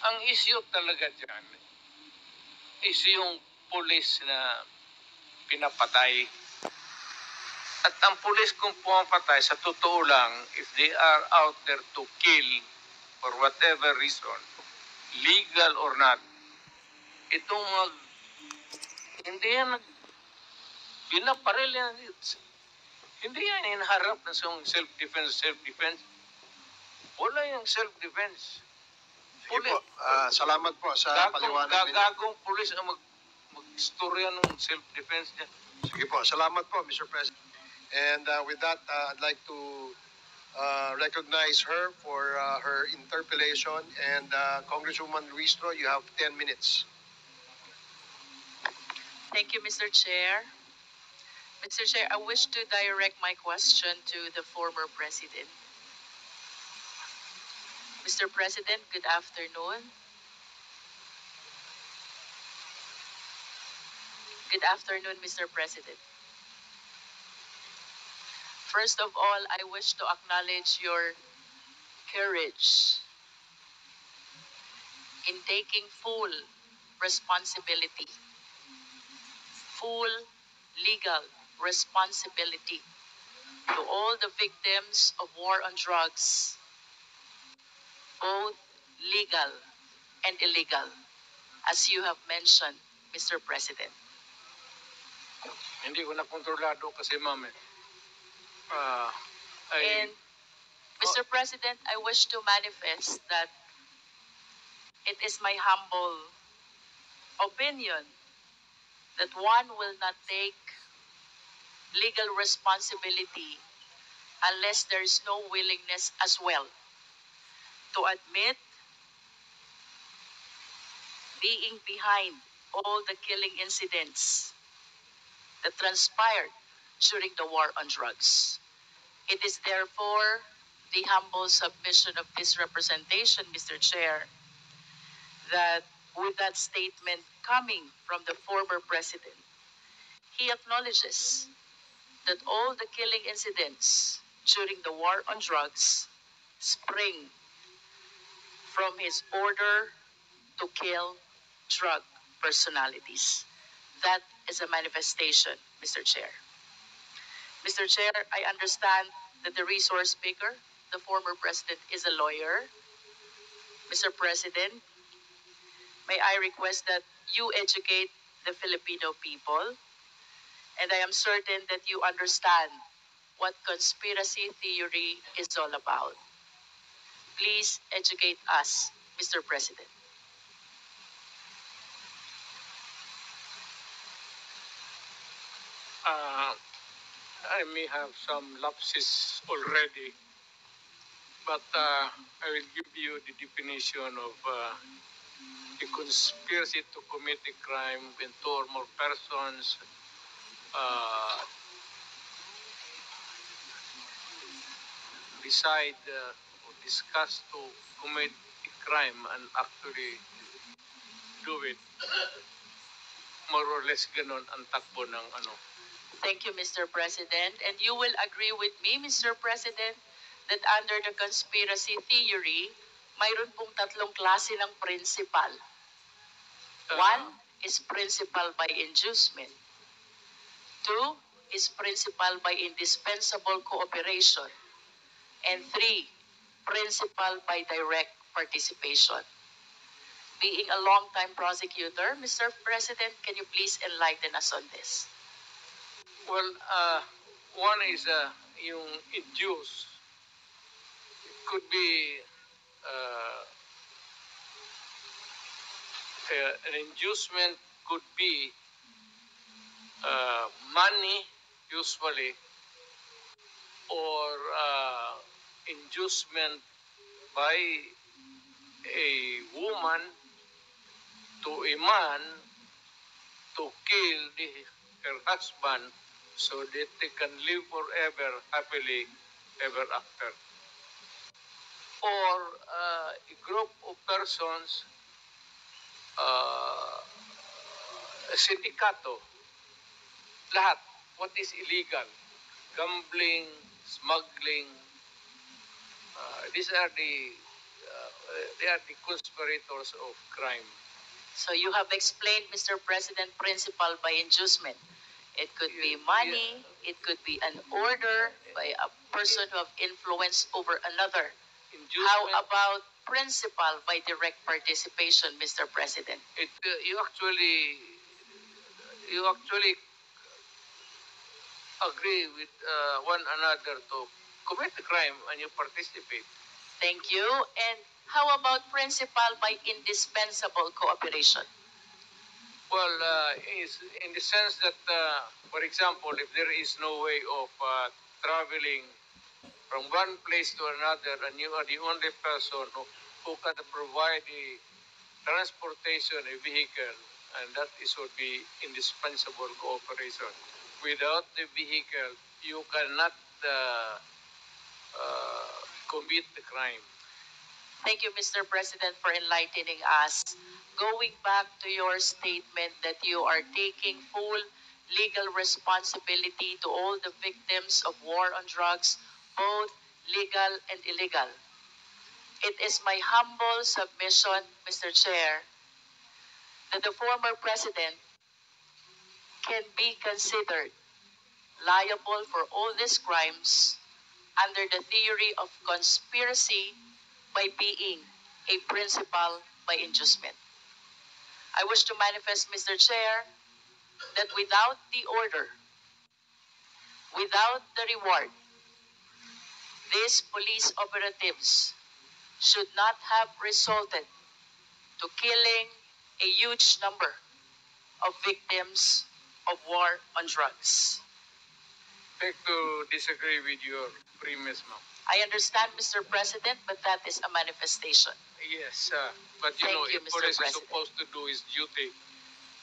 ang issue talaga dyan is yung pulis na pinapatay. At ang pulis kung pumapatay, sa totoo lang, if they are out there to kill for whatever reason, legal or not, itong hindi yan binaparil yan. Hindi yan inaharap na sa self-defense. Wala yung self-defense. Sige po, salamat po sa paliwanag ninyo. Gagong pulis ang mag-istorya ng self-defense niya. Sige po, salamat po, Mr. President. And with that, I'd like to recognize her for her interpellation. And Congresswoman Luistro, you have 10 minutes. Thank you, Mr. Chair. Mr. Chair, I wish to direct my question to the former president. Mr. President, good afternoon. Good afternoon, Mr. President. First of all, I wish to acknowledge your courage in taking full responsibility, full legal responsibility to all the victims of war on drugs, both legal and illegal, as you have mentioned, Mr. President. Hindi ko na kontrolado kasi ma'am. And Mr. President, I wish to manifest that it is my humble opinion that one will not take legal responsibility unless there is no willingness as well to admit being behind all the killing incidents that transpired during the war on drugs. It is therefore the humble submission of this representation, Mr. Chair, that with that statement coming from the former president, he acknowledges that all the killing incidents during the war on drugs spring from his order to kill drug personalities. That is a manifestation, Mr. Chair. Mr. Chair, I understand that the resource speaker, the former president, is a lawyer. Mr. President, may I request that you educate the Filipino people, and I am certain that you understand what conspiracy theory is all about. Please educate us, Mr. President. I may have some lapses already, but I will give you the definition of a conspiracy to commit a crime when two or more persons decide or discuss to commit a crime and actually do it. More or less ganon ang takbo ng ano. Thank you, Mr. President. And you will agree with me, Mr. President, that under the conspiracy theory, mayroon pong tatlong klase ng principal. One is principal by inducement. Two is principal by indispensable cooperation. And three, principal by direct participation. Being a long-time prosecutor, Mr. President, can you please enlighten us on this? Well, one is yung induce. It could be an inducement could be money, usually, or inducement by a woman to a man to kill her husband so that they can live forever happily ever after. Or a group of persons, a sindicato, lahat, what is illegal, gambling, smuggling, these are the they are the conspirators of crime. So you have explained, Mr. President, principal by inducement. It could be money, it could be an order by a person who have influence over another. How Inducement, about principal by direct participation, Mr. President? you actually agree with one another to commit the crime and you participate. Thank you. And how about principal by indispensable cooperation? Well, is in the sense that, for example, if there is no way of traveling from one place to another, and you are the only person who can provide the transportation, a vehicle, and that is would be indispensable cooperation. Without the vehicle, you cannot commit the crime. Thank you, Mr. President, for enlightening us. Going back to your statement that you are taking full legal responsibility to all the victims of war on drugs, both legal and illegal. It is my humble submission, Mr. Chair, that the former president can be considered liable for all these crimes under the theory of conspiracy by being a principal by inducement. I wish to manifest, Mr. Chair, that without the order, without the reward, these police operatives should not have resulted to killing a huge number of victims of war on drugs. Beg to disagree with your premise, ma'am. I understand, Mr. President, but that is a manifestation. Yes, but you Thank know, you, if Mr. police is President. supposed to do his duty,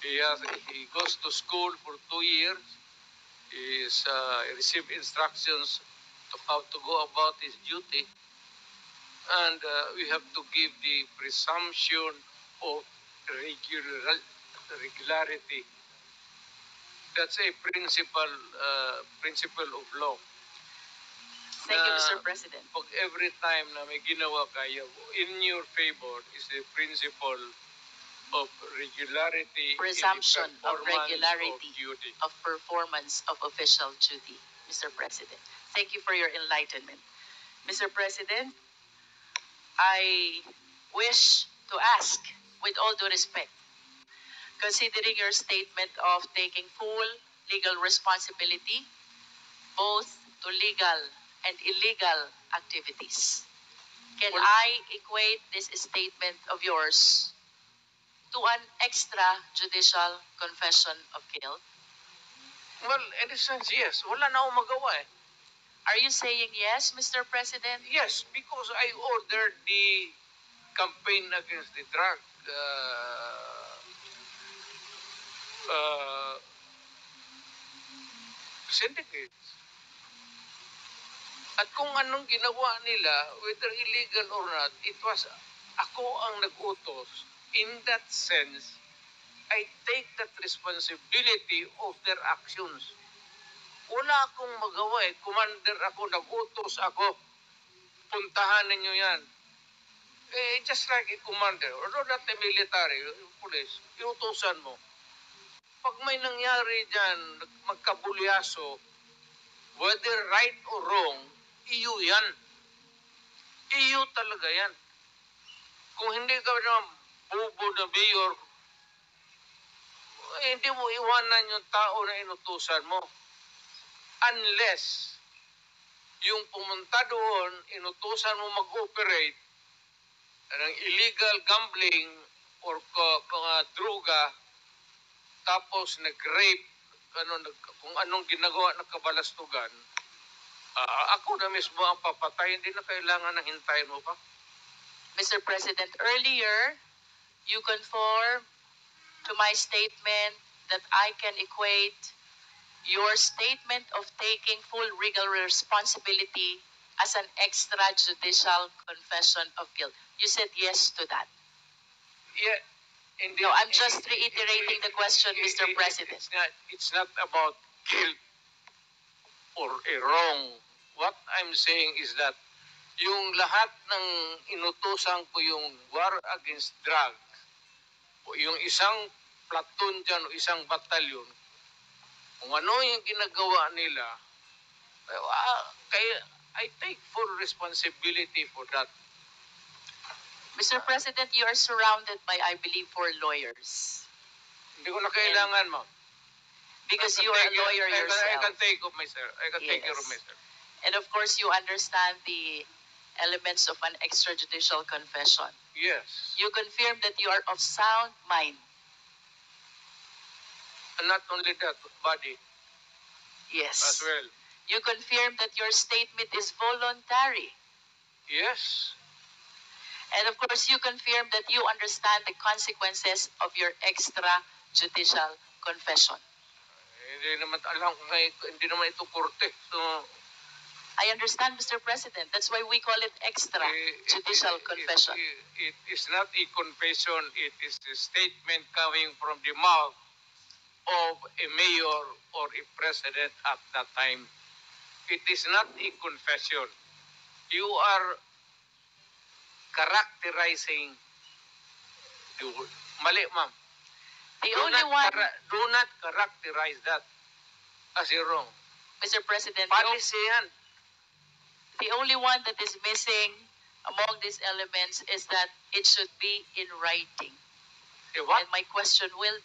he goes to school for 2 years. He received instructions to how to go about his duty, and we have to give the presumption of regularity. That's a principle of law. Thank you, Na Mr. President. Pag every time na may ginawa kayo, in your favor is the principle of regularity Presumption in the of performance regularity of duty. of performance of official duty, Mr. President. Thank you for your enlightenment. Mr. President, I wish to ask, with all due respect, considering your statement of taking full legal responsibility, both to legal and illegal activities, can Well- I equate this statement of yours to an extrajudicial confession of guilt? Well, in a sense, yes. Wala na akong magawa eh. Are you saying yes, Mr. President? Yes, because I ordered the campaign against the drug syndicates. At kung anong ginawa nila, whether illegal or not, it was ako ang nag-utos. In that sense, I take that responsibility of their actions. Wala akong magawa eh. Commander ako, nag-utos ako. Puntahan ninyo yan. Just like a commander, or not a military, police, iutosan mo. Pag may nangyari dyan, magkabulyaso, whether right or wrong, iyo yan. Iyo talaga yan. Kung hindi ka naman bubo na mayor, hindi mo iwanan yung tao na inutusan mo. Unless yung pumunta doon, inutusan mo mag-operate ng illegal gambling or droga, tapos nag-rape, kung anong ginagawa ng kabalastugan, ako na mismo ang papatay, hindi na kailangan na hintayin mo pa. Mr. President, earlier, you conform to my statement that I can equate your statement of taking full legal responsibility as an extrajudicial confession of guilt. You said yes to that. Yeah. No, I'm just reiterating the question, Mr. President. It's not about guilt or a wrong. What I'm saying is that yung lahat ng inutusan ko yung war against drugs, o yung isang platoon dyan o isang batalyon, kung ano yung ginagawa nila, kaya I take full responsibility for that. Mr. President, you are surrounded by, I believe, 4 lawyers. Hindi ko na kailangan, ma'am. Because you are a lawyer I yourself. can take of myself. I can take care of Yes. myself. And of course, you understand the elements of an extrajudicial confession. Yes. You confirm that you are of sound mind. And not only that, body Yes. as well. You confirm that your statement is voluntary. Yes. And of course, you confirm that you understand the consequences of your extrajudicial confession. Hindi naman alam kung hindi naman ito korte. So, I understand, Mr. President. That's why we call it extrajudicial confession. It is not a confession. It is a statement coming from the mouth of a mayor or a president at that time. It is not a confession. You are characterizing the word. Mali, ma'am. The only one, Do not characterize that as a wrong. Mr. President, Policy yan. the only one that is missing among these elements is that it should be in writing. What? And my question will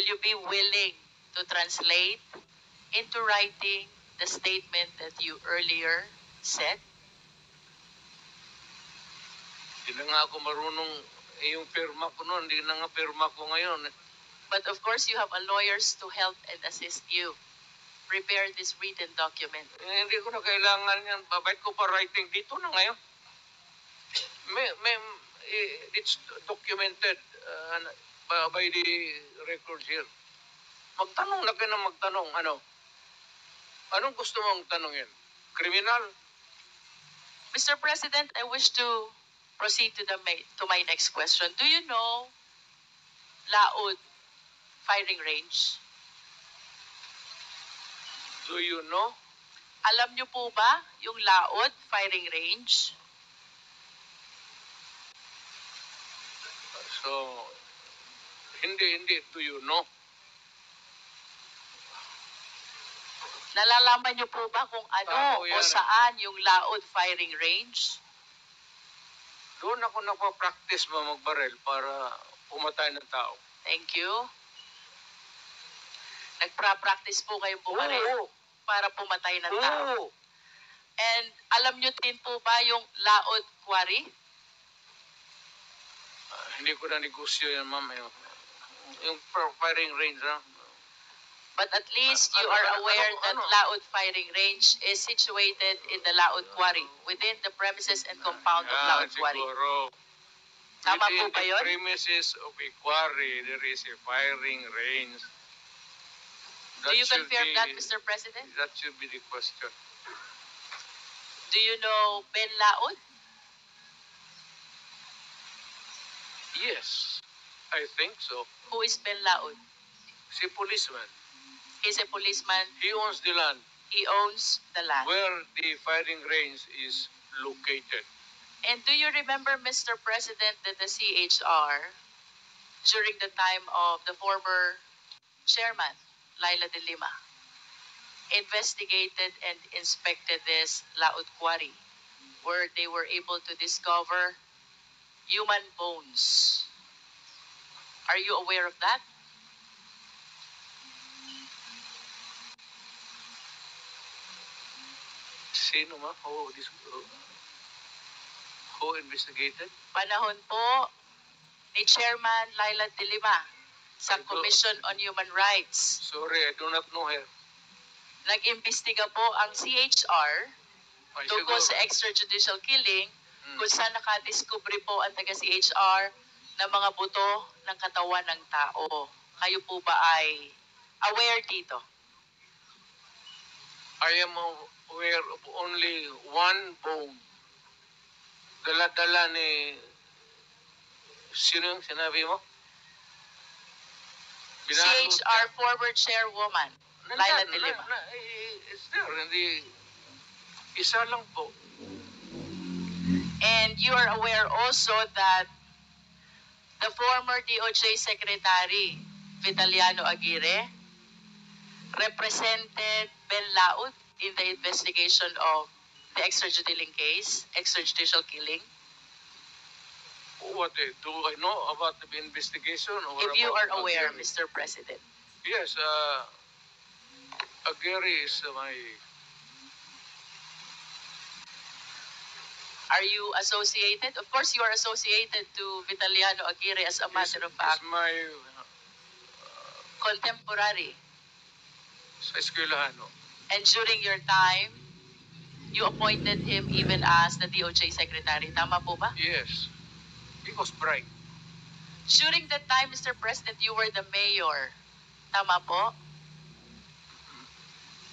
you be willing to translate into writing the statement that you earlier said? Hindi na nga ako marunong, yung firma ko noon, hindi na nga firma ko ngayon. But of course, you have a lawyers to help and assist you prepare this written document. Hindi ko na kailangan yan. Babait ko pa writing dito na ngayon. It's documented by the records here. Magtanong na kayo ng magtanong. Anong gusto mong tanongin? Kriminal? Mr. President, I wish to proceed to my next question. Do you know Laod firing range? Do you know? Alam niyo po ba yung Laod firing range? So, hindi. Do you know? Nalalaman niyo po ba kung ano o saan yung Laod firing range? Doon ako nagpa-practice magbarel para pumatay ng tao. Thank you. Nagpa-practice po kayong bumaril para pumatay ng tao. And alam niyo din po ba yung Laod Quarry? Hindi ko na negosyo yan, ma'am. Yung firing range, ha? But at least you are aware that Laod firing range is situated in the Laod Quarry, within the premises and compound of Laod Quarry. Siguro. Tama po Within ba the yun? premises of a quarry, there is a firing range. Do you confirm that, Mr. President? That should be the question. Do you know Ben Laod? Yes, I think so. Who is Ben Laod? Si policeman. He's a policeman. He owns the land He owns the land. where the firing range is located. And do you remember, Mr. President, that the CHR, during the time of the former chairman, Laila de Lima, investigated and inspected this Laod Quarry, where they were able to discover human bones. Are you aware of that? Sino ma? Who investigated? Panahon po ni Chairman Laila de Lima sa I do- Commission on Human Rights. Sorry, I do not know her. Nag-imbestiga po ang CHR Ay, tungkol siguro. sa extrajudicial killing kung saan nakadiskubre po ang taga-CHR ng mga buto ng katawan ng tao. Kayo po ba ay aware dito? I am aware of only one bone. Dala-dala ni... Sino yung sinabi mo? CHR former chairwoman, Laila de Lima. It's there. Hindi, isa lang po. And you are aware also that the former DOJ Secretary, Vitaliano Aguirre, represented Ben Laud in the investigation of the extrajudicial killing. What do I know about the investigation? Or If you about are aware, Aguirre? Mr. President. Yes, Aguirre is my... Are you associated? Of course, you are associated to Vitaliano Aguirre as a matter of fact, is my contemporary. sa eskwelahan, no? And during your time, you appointed him even as the DOJ Secretary. Tama po ba? Yes. He was bright. During that time, Mr. President, you were the mayor. Tama po?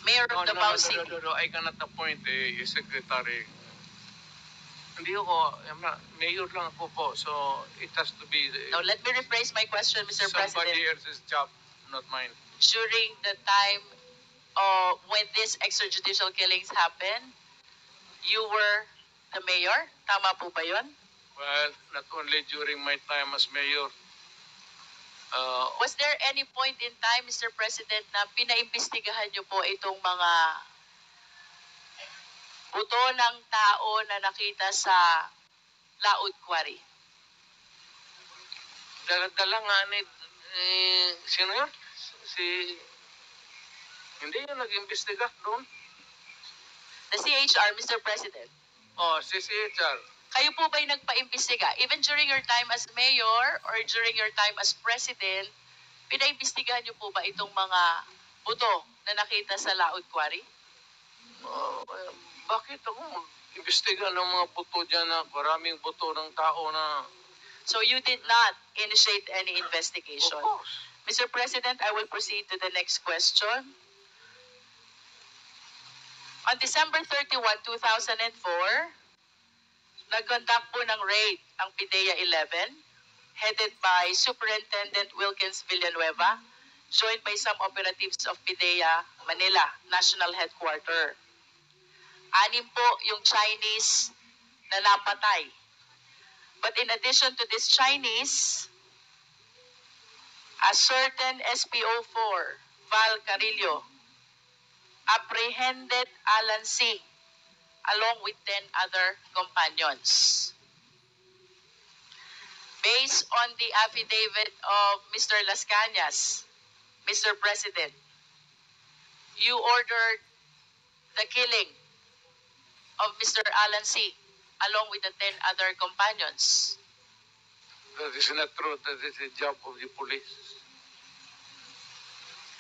Mayor of Davao City. No. I cannot appoint a secretary. Hindi ako, mayor lang ako po. So, it has to be Now, let me rephrase my question, Mr. somebody President. else's job, not mine. During the time when these extrajudicial killings happened, you were the mayor? Tama po ba yun? Well, not only during my time as mayor. Was there any point in time, Mr. President, na pinaimbestigahan niyo po itong mga buto ng tao na nakita sa Laud Quarry? Dala nga ni... sino yun? Hindi yun nag-imbestiga doon. The CHR, Mr. President. Oh, si CHR. Kayo po ba'y nagpa-imbestiga? Even during your time as mayor or during your time as president, pinaimbestigahan niyo po ba itong mga buto na nakita sa Laud Quarry? Bakit ako mag-imbestiga ng mga buto dyan na maraming buto ng tao na... So you did not initiate any investigation? Of course. Mr. President, I will proceed to the next question. On December 31, 2004, nag-conduct po ng raid ang PIDEA 11, headed by Superintendent Wilkins Villanueva, joined by some operatives of PIDEA Manila National Headquarters. 6 po yung Chinese na napatay. But in addition to this Chinese, a certain SPO4, Val Carillo, apprehended Alan C. along with 10 other companions. Based on the affidavit of Mr. Las Cañas, Mr. President, you ordered the killing of Mr. Alan C. along with the 10 other companions. That is not true. That is the job of the police.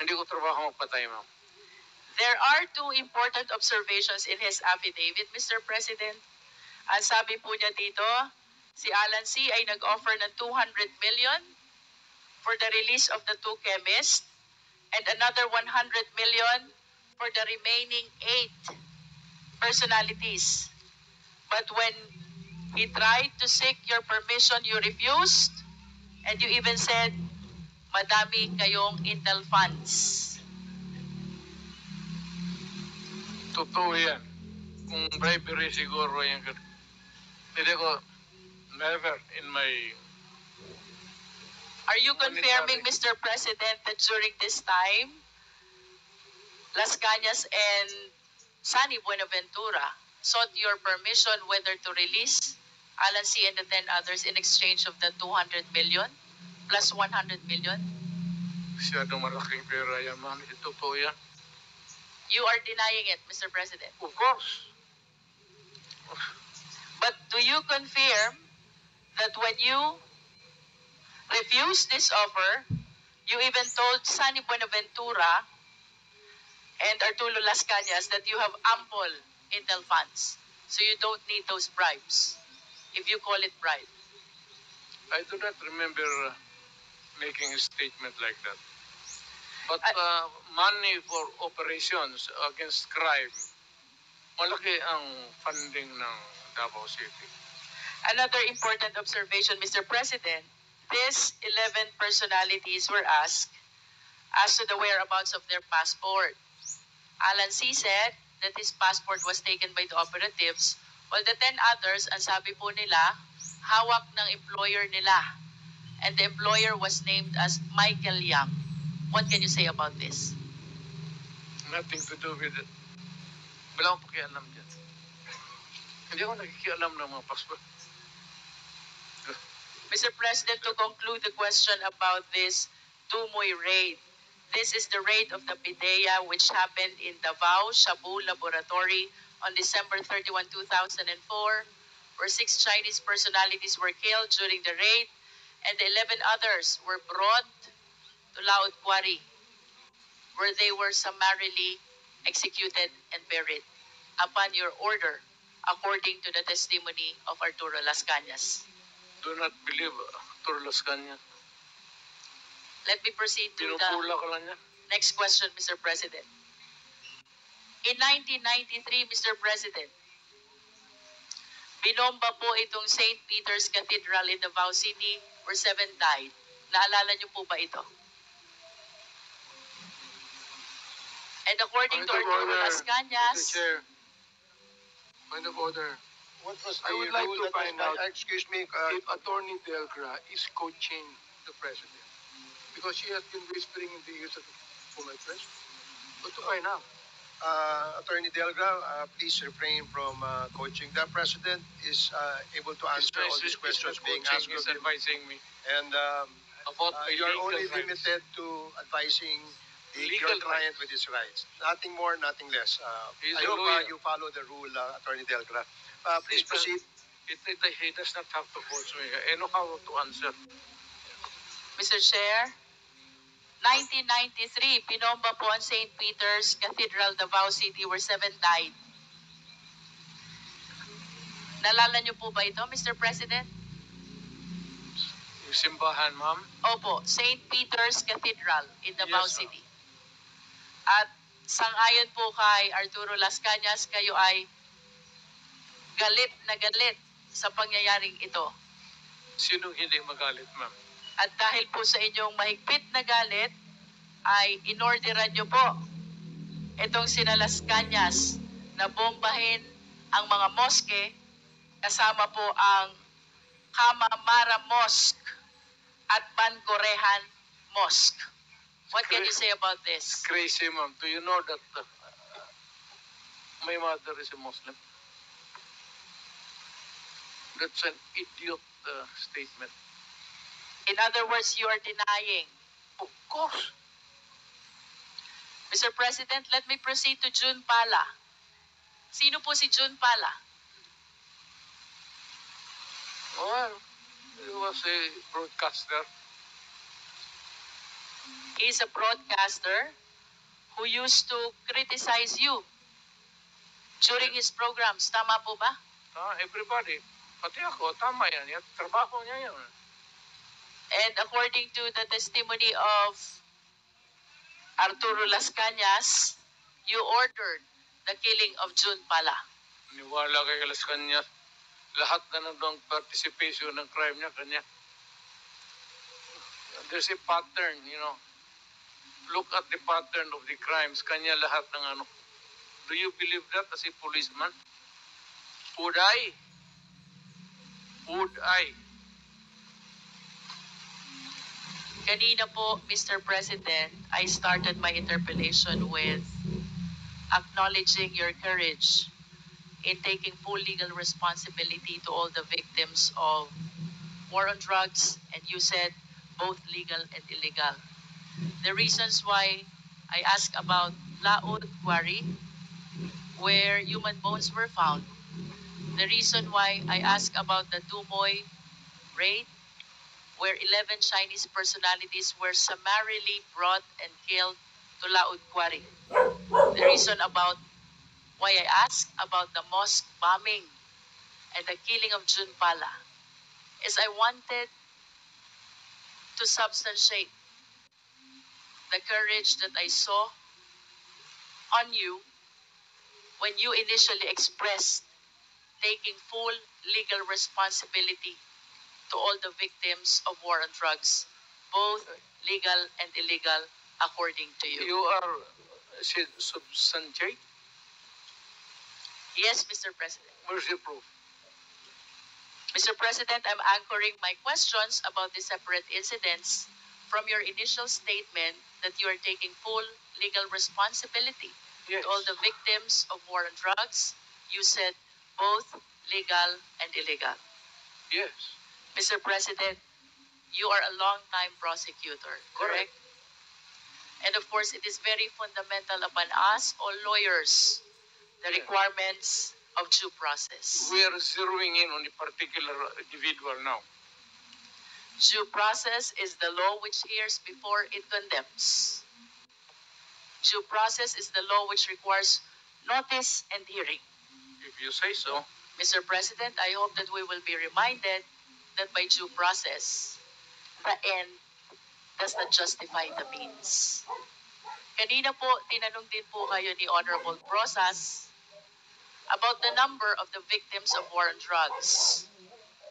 Hindi ko trabaho magpatay, ma'am. There are 2 important observations in his affidavit, Mr. President. Ang sabi po niya dito, si Alan C. ay nag-offer ng 200 million for the release of the 2 chemists and another 100 million for the remaining 8 personalities. But when he tried to seek your permission, you refused, and you even said, madami kayong intel funds. Totoo yan. Kung bribery siguro yan. Hindi ko, never in my... Are you confirming, Mr. President, that during this time, Las Cañas and Sunny Buenaventura sought your permission whether to release Alan C. and the 10 others in exchange of the 200 million plus 100 million? Masyadong malaking pera yan, ma'am. Totoo yan. You are denying it, Mr. President. Of course. But do you confirm that when you refused this offer, you even told Sunny Buenaventura and Arturo Las Cañas that you have ample intel funds, so you don't need those bribes, if you call it bribe? I do not remember making a statement like that. But money for operations against crime, malaki ang funding ng Davao City. Another important observation, Mr. President, these 11 personalities were asked as to the whereabouts of their passport. Alan C. said that his passport was taken by the operatives Well, the 10 others, ang sabi po nila, hawak ng employer nila. And the employer was named as Michael Young. What can you say about this? Nothing to do with it. Wala akong pakialam dyan. Hindi ako nakikialam ng mga passport. Mr. President, to conclude the question about this Dumoy raid, this is the raid of the PIDEA which happened in Davao Shabu Laboratory on December 31, 2004, where 6 Chinese personalities were killed during the raid and the 11 others were brought to Laod Quarry, where they were summarily executed and buried upon your order, according to the testimony of Arturo Las Cañas. Do not believe Turlos kanya. Let me proceed to the Pinupula ka lang niya. next question, Mr. President. In 1993, Mr. President, binomba po itong St. Peter's Cathedral in Davao City where 7 died. Naalala niyo po ba ito? And according to Arturo Las Cañas, Chair, point of order. What was I the would like rule to that was find out excuse me, If Attorney Delgra is coaching the president, because she has been whispering in the ears of the former president. But to find out, Attorney Delgra, please refrain from coaching. The president is able to answer all these questions being asked Is of him. advising me And about my you are legal only rights. limited to advising Legal your client with his rights. Nothing more, nothing less. He's I a hope lawyer. you follow the rule, Attorney Delgra. Please It, proceed. He does not have to force me. I know how to answer. Mr. Chair, 1993, binomba po ang St. Peter's Cathedral, Davao City, where 7 died. Nalala niyo po ba ito, Mr. President? Yung simbahan, ma'am. Opo, St. Peter's Cathedral in Davao Yes, ma'am. City. At sangayon po kay Arturo Las Cañas, kayo ay galit na galit sa pangyayaring ito. Sinong hindi magalit, ma'am? At dahil po sa inyong mahigpit na galit, ay inorderan niyo po itong sina Las Cañas na bombahin ang mga moske, kasama po ang Kamamara Mosque at Bancorehan Mosque. What can you say about this? Crazy, ma'am. Do you know that my mother is a Muslim? That's an idiot statement. In other words, you are denying. Of course. Mr. President, let me proceed to June Pala. Sino po si June Pala? Well, he was a broadcaster. He's a broadcaster who used to criticize you during his programs. Tama po ba? Everybody. Pati ako, tama yan. Yan, trabaho niya yan. And according to the testimony of Arturo Las Cañas, you ordered the killing of June Pala. Niwala kay Las Cañas. Lahat na nandang participation ng crime niya, kanya. There's a pattern, you know. Look at the pattern of the crimes. Kanya lahat ng ano. Do you believe that as a policeman? Would I? Would I? Kanina po, Mr. President, I started my interpellation with acknowledging your courage in taking full legal responsibility to all the victims of war on drugs, and you said both legal and illegal. The reasons why I asked about Laod Quarry, where human bones were found, the reason why I asked about the Dumoy raid, where 11 Chinese personalities were summarily brought and killed to Laod Quarry. The reason about why I asked about the mosque bombing and the killing of June Pala is I wanted to substantiate the courage that I saw on you when you initially expressed taking full legal responsibility to all the victims of war on drugs, both legal and illegal, according to you. You are substantiate? Yes, Mr. President. Where's the proof? Mr. President, I'm anchoring my questions about the separate incidents from your initial statement that you are taking full legal responsibility Yes. to all the victims of war on drugs. You said both legal and illegal. Yes. Mr. President, you are a long-time prosecutor, correct? And of course, it is very fundamental upon us, all lawyers, the Yeah. requirements of due process. We are zeroing in on a particular individual now. Due process is the law which hears before it condemns. Due process is the law which requires notice and hearing. If you say so. Mr. President, I hope that we will be reminded that by due process, the end does not justify the means. Kanina po, tinanong din po kayo ni Honorable Brosas about the number of the victims of war on drugs.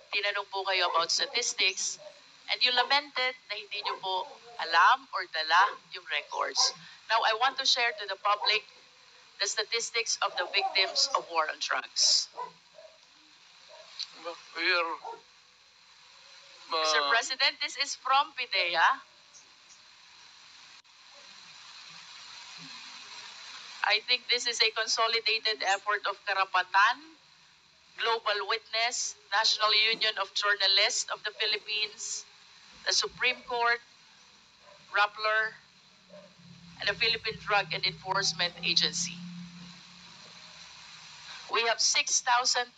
Tinanong po kayo about statistics, and you lamented na hindi nyo po alam or dala yung records. Now, I want to share to the public the statistics of the victims of war on drugs. We are... Mr. President, this is from PIDEA. I think this is a consolidated effort of Karapatan, Global Witness, National Union of Journalists of the Philippines, the Supreme Court, Rappler, and the Philippine Drug and Enforcement Agency. We have 6,252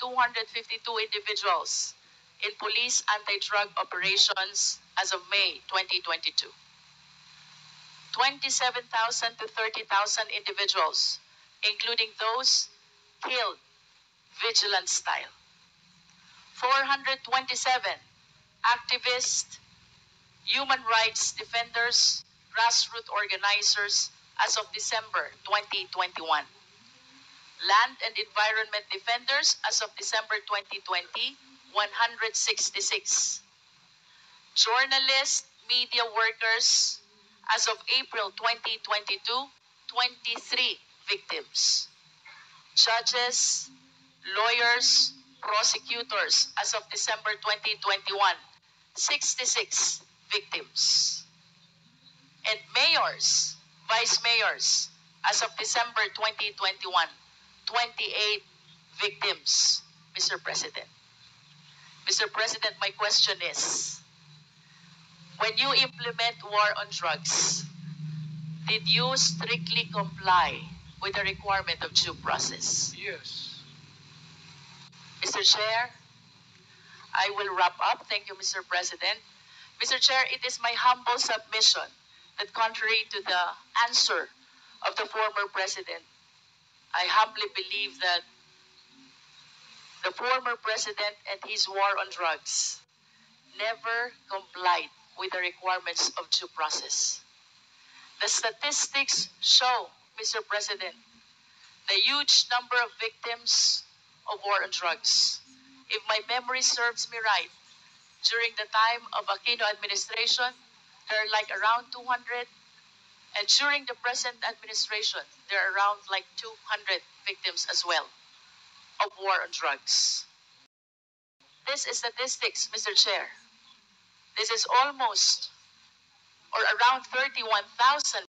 individuals in police anti-drug operations as of May 2022. 27,000 to 30,000 individuals, including those killed vigilant style. 427 activists, human rights defenders, grassroots organizers as of December 2021. Land and environment defenders as of December 2020, 166. Journalists, media workers, as of April 2022, 23 victims. Judges, lawyers, prosecutors, as of December 2021, 66 victims. And mayors, vice mayors, as of December 2021, 28 victims, Mr. President. Mr. President, my question is, when you implement war on drugs, did you strictly comply with the requirement of due process? Yes. Mr. Chair, I will wrap up. Thank you, Mr. President. Mr. Chair, it is my humble submission that contrary to the answer of the former president, I humbly believe that the former president and his war on drugs never complied with the requirements of due process. The statistics show, Mr. President, the huge number of victims of war on drugs. If my memory serves me right, during the time of Aquino administration, there are like around 200, and during the present administration, there are around like 200 victims as well of war on drugs. This is statistics, Mr. Chair. This is almost or around 31,000